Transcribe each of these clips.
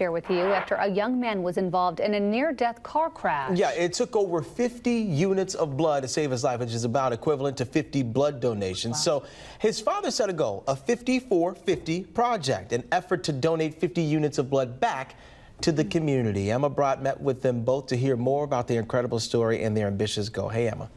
Share with you after a young man was involved in a near-death car crash. Yeah, it took over 50 units of blood to save his life, which is about equivalent to 50 blood donations. Wow. So his father set a goal, a 50-4-50 project, an effort to donate 50 units of blood back to the community. Emma Brott met with them both to hear more about their incredible story and their ambitious goal. Hey, Emma.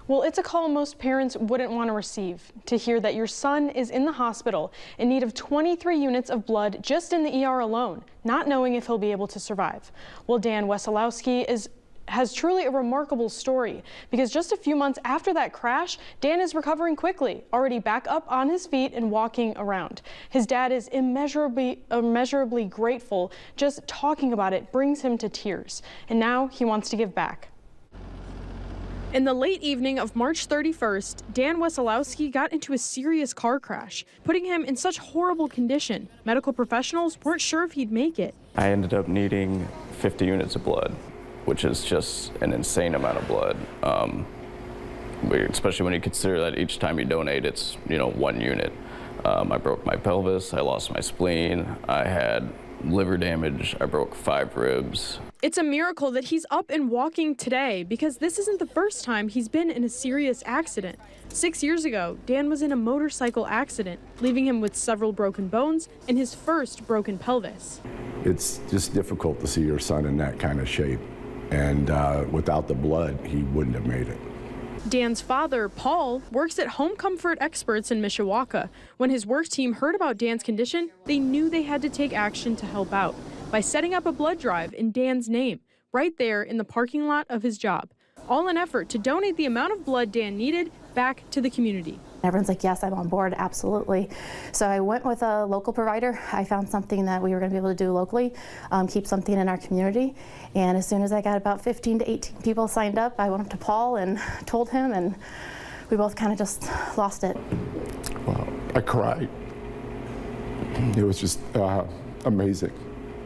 Well, it's a call most parents wouldn't want to receive, to hear that your son is in the hospital in need of 23 units of blood just in the ER alone, not knowing if he'll be able to survive. Well, Dan Wesolowski has truly a remarkable story, because just a few months after that crash, Dan is recovering quickly, already back up on his feet and walking around. His dad is immeasurably grateful. Just talking about it brings him to tears, and now he wants to give back. In the late evening of March 31st, Dan Wesolowski got into a serious car crash, putting him in such horrible condition. Medical professionals weren't sure if he'd make it. I ended up needing 50 units of blood, which is just an insane amount of blood. Especially when you consider that each time you donate, it's 1 unit. I broke my pelvis, I lost my spleen, I had liver damage, I broke 5 ribs. It's a miracle that he's up and walking today, because this isn't the first time he's been in a serious accident. 6 years ago, Dan was in a motorcycle accident, leaving him with several broken bones and his first broken pelvis. It's just difficult to see your son in that kind of shape, and without the blood, he wouldn't have made it. Dan's father, Paul, works at Home Comfort Experts in Michiana. When his work team heard about Dan's condition, they knew they had to take action to help out by setting up a blood drive in Dan's name, right there in the parking lot of his job. All in effort to donate the amount of blood Dan needed back to the community. Everyone's like, yes, I'm on board, absolutely. So I went with a local provider. I found something that we were going to be able to do locally, keep something in our community. And as soon as I got about 15 to 18 people signed up, I went up to Paul and told him, and we both kind of just lost it. Wow, I cried. It was just amazing.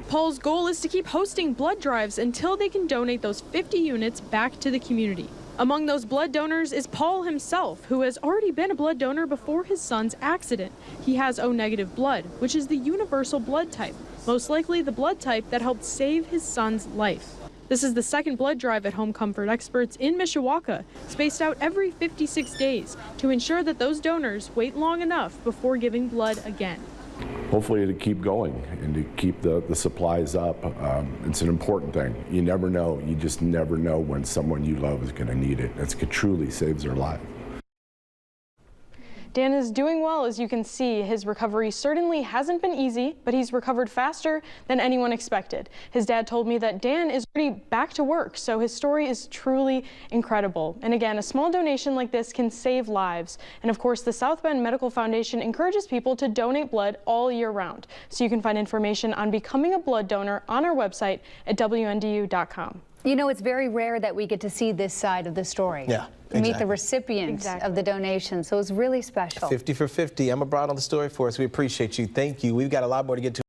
Paul's goal is to keep hosting blood drives until they can donate those 50 units back to the community. Among those blood donors is Paul himself, who has already been a blood donor before his son's accident. He has O-negative blood, which is the universal blood type, most likely the blood type that helped save his son's life. This is the second blood drive at Home Comfort Experts in Michiana, spaced out every 56 days to ensure that those donors wait long enough before giving blood again. Hopefully to keep going and to keep the supplies up. It's an important thing. You never know. You just never know when someone you love is going to need it. It truly saves their life. Dan is doing well, as you can see. His recovery certainly hasn't been easy, but he's recovered faster than anyone expected. His dad told me that Dan is already back to work, so his story is truly incredible. And again, a small donation like this can save lives. And of course, the South Bend Medical Foundation encourages people to donate blood all year round. So you can find information on becoming a blood donor on our website at WNDU.com. You know, it's very rare that we get to see this side of the story. Yeah, Meet the recipients of the donation, so it's really special. 50 for 50. Emma Brott on the story for us. We appreciate you. Thank you. We've got a lot more to get to.